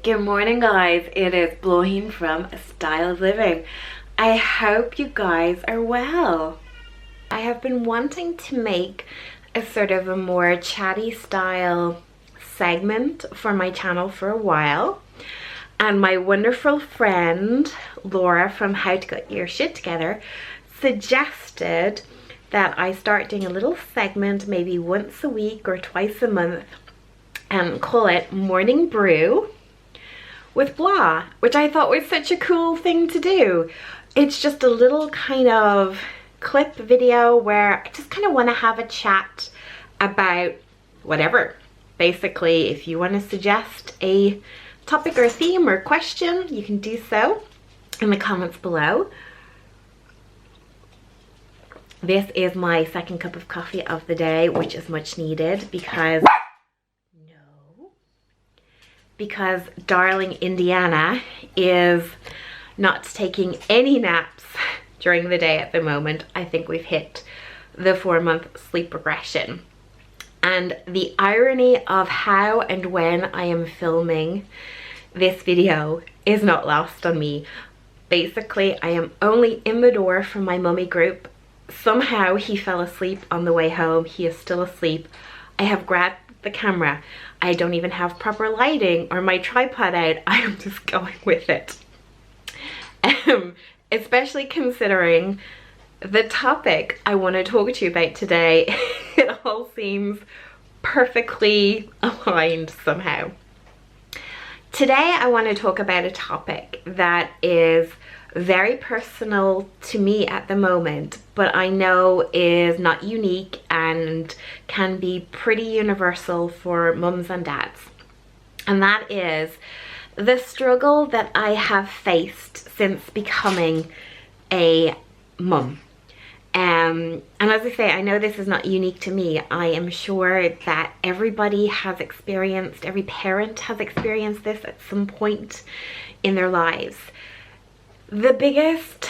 Good morning guys, it is Bláithín from Style of Living. I hope you guys are well. I have been wanting to make a sort of a more chatty style segment for my channel for a while, and my wonderful friend Laura from How to Get Your Shit Together suggested that I start doing a little segment maybe once a week or twice a month and call it Morning Brew with Blah, which I thought was such a cool thing to do. It's just a little kind of clip video where I just kind of want to have a chat about whatever. Basically, if you want to suggest a topic or theme or question, you can do so in the comments below. This is my second cup of coffee of the day, which is much needed because darling Indiana is not taking any naps during the day at the moment. I think we've hit the 4-month sleep regression. And the irony of how and when I am filming this video is not lost on me. Basically, I am only in the door from my mummy group. Somehow he fell asleep on the way home. He is still asleep. I have grabbed the camera. I don't even have proper lighting or my tripod out. I am just going with it. Especially considering the topic I want to talk to you about today. It all seems perfectly aligned somehow. Today I want to talk about a topic that is very personal to me at the moment, but I know is not unique and can be pretty universal for mums and dads. And that is the struggle that I have faced since becoming a mum. And as I say, I know this is not unique to me. I am sure that everybody has experienced, every parent has experienced this at some point in their lives. The biggest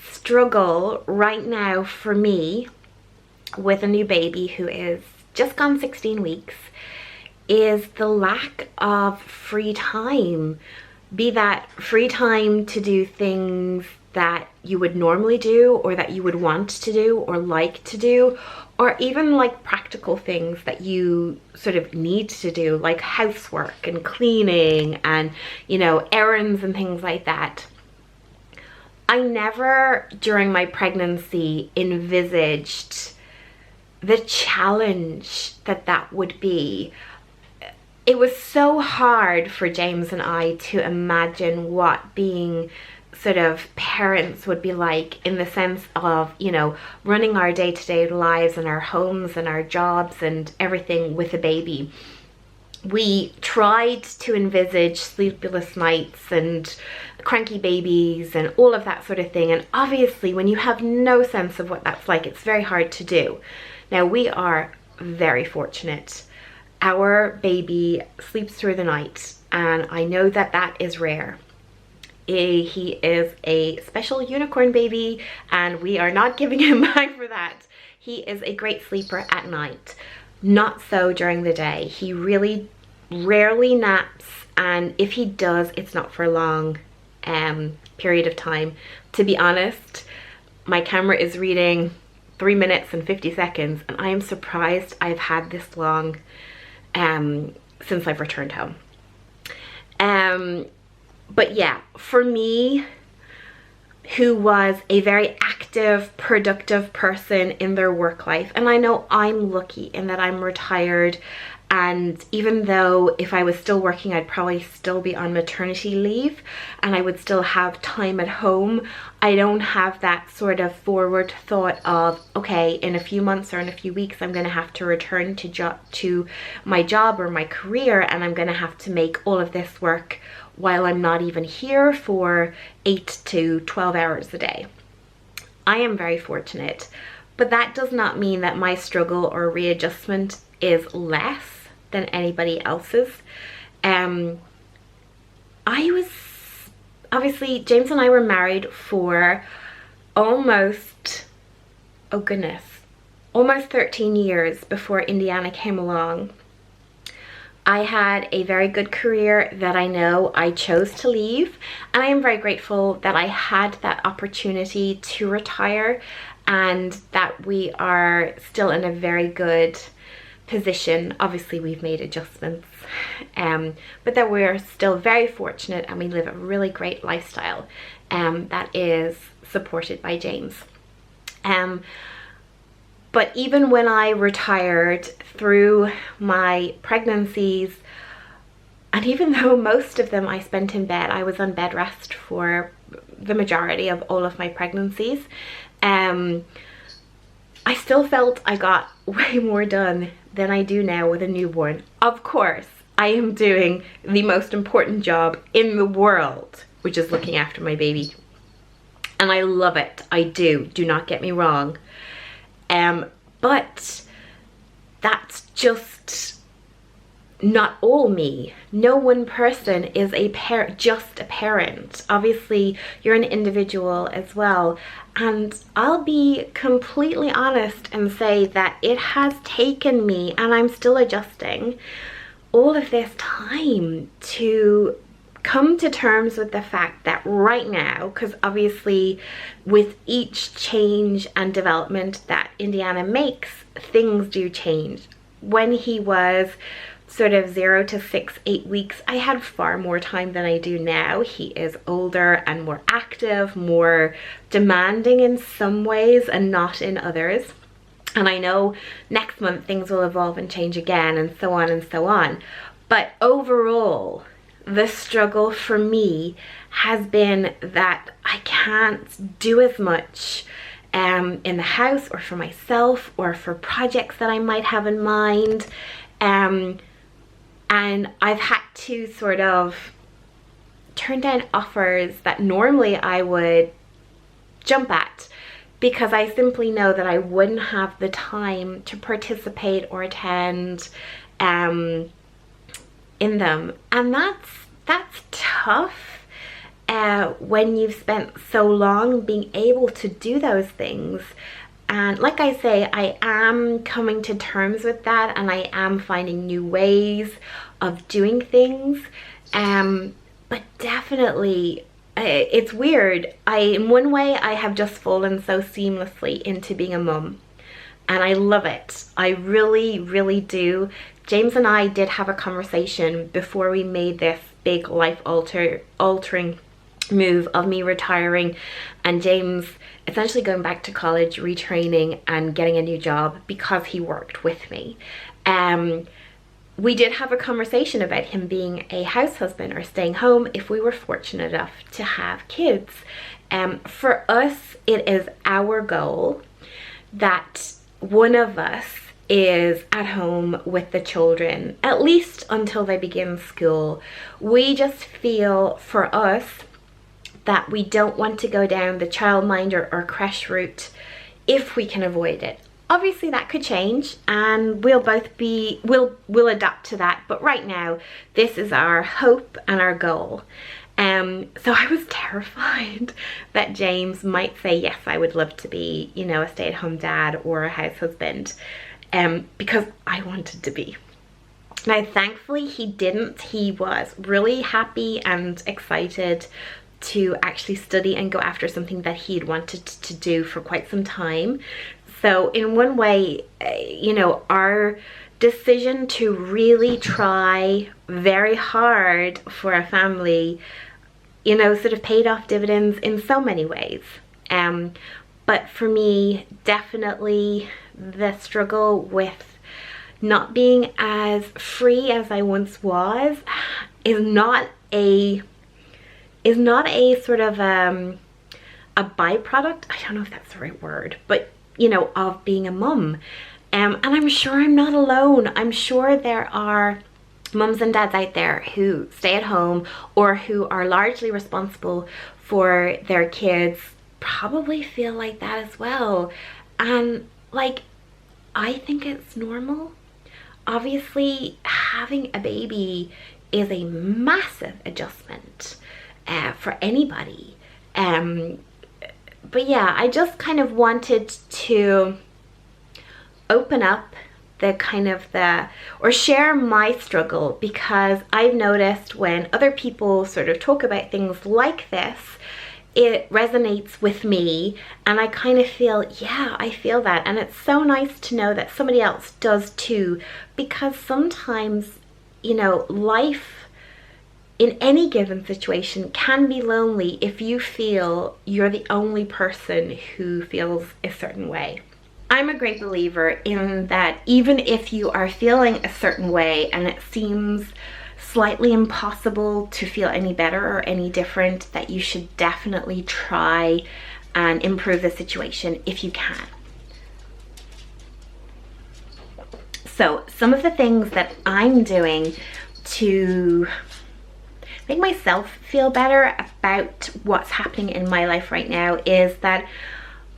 struggle right now for me with a new baby who is just gone 16 weeks is the lack of free time. Be that free time to do things that you would normally do or that you would want to do or like to do, or even like practical things that you sort of need to do, like housework and cleaning and, you know, errands and things like that. I never during my pregnancy envisaged the challenge that would be. It was so hard for James and I to imagine what being sort of parents would be like, in the sense of, you know, running our day-to-day lives and our homes and our jobs and everything with a baby. We tried to envisage sleepless nights and cranky babies and all of that sort of thing, and obviously when you have no sense of what that's like, it's very hard to do. Now, we are very fortunate. Our baby sleeps through the night, and I know that that is rare. He is a special unicorn baby, and we are not giving him back for that. He is a great sleeper at night. Not so during the day. He really rarely naps, and if he does, it's not for a long period of time. To be honest, my camera is reading 3 minutes and 50 seconds, and I am surprised I've had this long since I've returned home. But yeah, for me, who was a very active, productive person in their work life, and I know I'm lucky in that I'm retired, and even though if I was still working, I'd probably still be on maternity leave and I would still have time at home, I don't have that sort of forward thought of, okay, in a few months or in a few weeks I'm going to have to return to my job or my career, and I'm going to have to make all of this work while I'm not even here for 8 to 12 hours a day. I am very fortunate, but that does not mean that my struggle or readjustment is less than anybody else's. Obviously, James and I were married for almost 13 years before Indiana came along. I had a very good career that I know I chose to leave, and I am very grateful that I had that opportunity to retire and that we are still in a very good position. Obviously we've made adjustments, but that we're still very fortunate and we live a really great lifestyle that is supported by James. But even when I retired through my pregnancies, and even though most of them I spent in bed, I was on bed rest for the majority of all of my pregnancies, I still felt I got way more done than I do now with a newborn. Of course, I am doing the most important job in the world, which is looking after my baby. And I love it. I do not get me wrong. But that's just not all me. No one person is just a parent. Obviously, you're an individual as well. And I'll be completely honest and say that it has taken me, and I'm still adjusting, all of this time to come to terms with the fact that right now, because obviously with each change and development that Indiana makes, things do change. When he was sort of 0 to 6, 8 weeks, I had far more time than I do now. He is older and more active, more demanding in some ways and not in others. And I know next month things will evolve and change again, and so on and so on. But overall, the struggle for me has been that I can't do as much in the house or for myself or for projects that I might have in mind. And I've had to sort of turn down offers that normally I would jump at because I simply know that I wouldn't have the time to participate or attend in them. And that's tough when you've spent so long being able to do those things. And like I say, I am coming to terms with that, and I am finding new ways of doing things. But definitely, it's weird. In one way, I have just fallen so seamlessly into being a mum, and I love it. I really, really do. James and I did have a conversation before we made this big life altering move of me retiring and James essentially going back to college, retraining and getting a new job because he worked with me. We did have a conversation about him being a house husband or staying home if we were fortunate enough to have kids. For us, it is our goal that one of us is at home with the children, at least until they begin school. We just feel for us that we don't want to go down the childminder or creche route if we can avoid it. Obviously that could change and we'll adapt to that, but right now this is our hope and our goal. So I was terrified that James might say, yes, I would love to be, you know, a stay-at-home dad or a house husband, because I wanted to be. Now thankfully he didn't. He was really happy and excited to actually study and go after something that he'd wanted to do for quite some time. So in one way, you know, our decision to really try very hard for a family you know, sort of paid off dividends in so many ways. But for me, definitely the struggle with not being as free as I once was is not a sort of a byproduct, I don't know if that's the right word, but you know, of being a mum. And I'm sure I'm not alone. I'm sure there are mums and dads out there who stay at home or who are largely responsible for their kids probably feel like that as well. And like, I think it's normal. Obviously, having a baby is a massive adjustment for anybody. But yeah, I just kind of wanted to open up or share my struggle, because I've noticed when other people sort of talk about things like this, it resonates with me, and I kind of feel, yeah, I feel that. And it's so nice to know that somebody else does too, because sometimes, you know, life in any given situation can be lonely if you feel you're the only person who feels a certain way. I'm a great believer in that even if you are feeling a certain way and it seems slightly impossible to feel any better or any different, that you should definitely try and improve the situation if you can. So some of the things that I'm doing to make myself feel better about what's happening in my life right now is that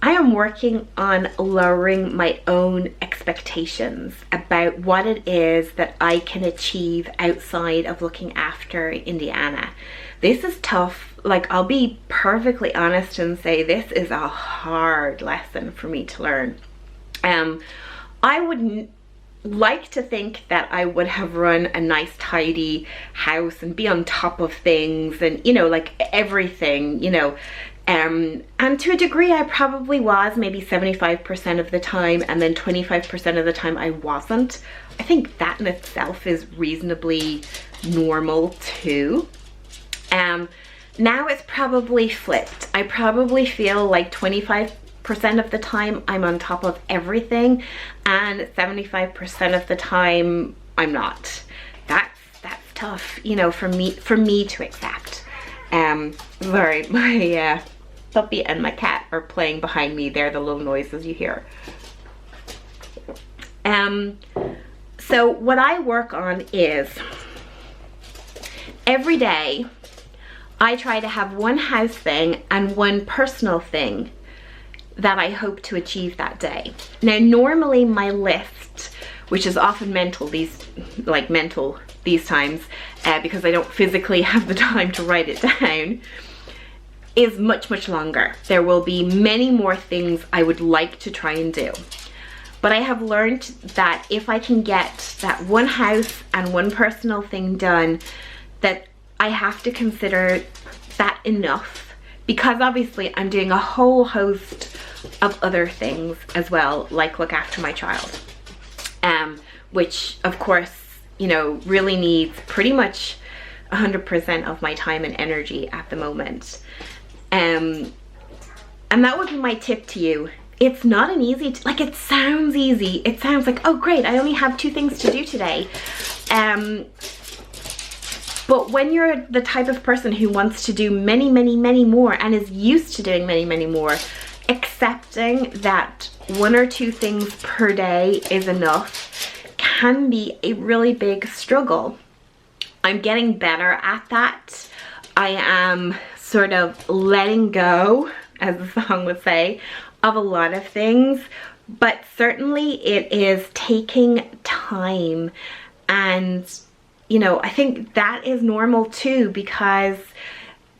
I am working on lowering my own expectations about what it is that I can achieve outside of looking after Indiana. This is tough. Like, I'll be perfectly honest and say this is a hard lesson for me to learn. I would like to think that I would have run a nice tidy house and be on top of things and, you know, like everything, you know. And to a degree I probably was, maybe 75% of the time, and then 25% of the time I wasn't. I think that in itself is reasonably normal too. Now it's probably flipped. I probably feel like 25% of the time I'm on top of everything, and 75% of the time I'm not. That's tough, you know, for me to accept. Sorry, my puppy and my cat are playing behind me. They're the little noises you hear. So what I work on is every day I try to have one house thing and one personal thing that I hope to achieve that day. Now, normally my list, which is often mental these times, because I don't physically have the time to write it down, is much longer. There will be many more things I would like to try and do. But I have learned that if I can get that one house and one personal thing done, that I have to consider that enough, because obviously I'm doing a whole host of other things as well, like look after my child, which of course, you know, really needs pretty much 100% of my time and energy at the moment. And that would be my tip to you. It's not an easy, like, it sounds easy. It sounds like, oh great, I only have 2 things to do today. But when you're the type of person who wants to do many more and is used to doing many more, accepting that 1 or 2 things per day is enough can be a really big struggle. I'm getting better at that. I am sort of letting go, as the song would say, of a lot of things, but certainly it is taking time. And, you know, I think that is normal too, because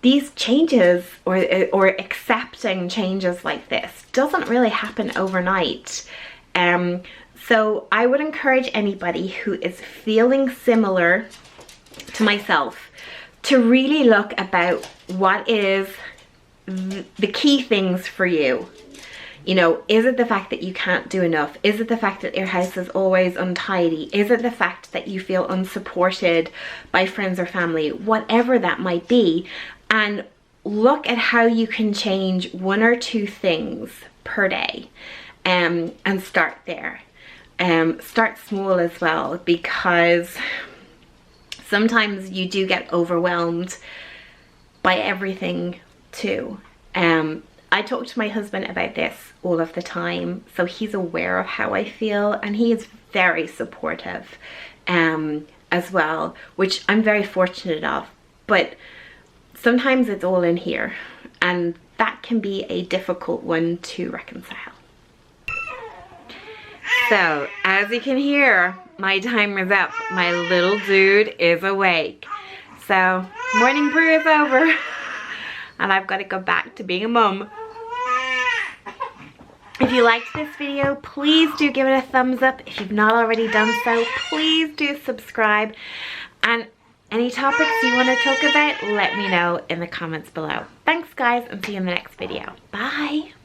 these changes or accepting changes like this doesn't really happen overnight. So I would encourage anybody who is feeling similar to myself to really look about what is the key things for you. You know, is it the fact that you can't do enough? Is it the fact that your house is always untidy? Is it the fact that you feel unsupported by friends or family? Whatever that might be. And look at how you can change 1 or 2 things per day, and start there. Start small as well, because sometimes you do get overwhelmed by everything too. I talk to my husband about this all of the time, so he's aware of how I feel, and he is very supportive as well, which I'm very fortunate of. But sometimes it's all in here, and that can be a difficult one to reconcile. So, as you can hear, my timer's up. My little dude is awake. So, morning brew is over, and I've got to go back to being a mum. If you liked this video, please do give it a thumbs up. If you've not already done so, please do subscribe. And any topics you want to talk about, let me know in the comments below. Thanks guys, and see you in the next video. Bye!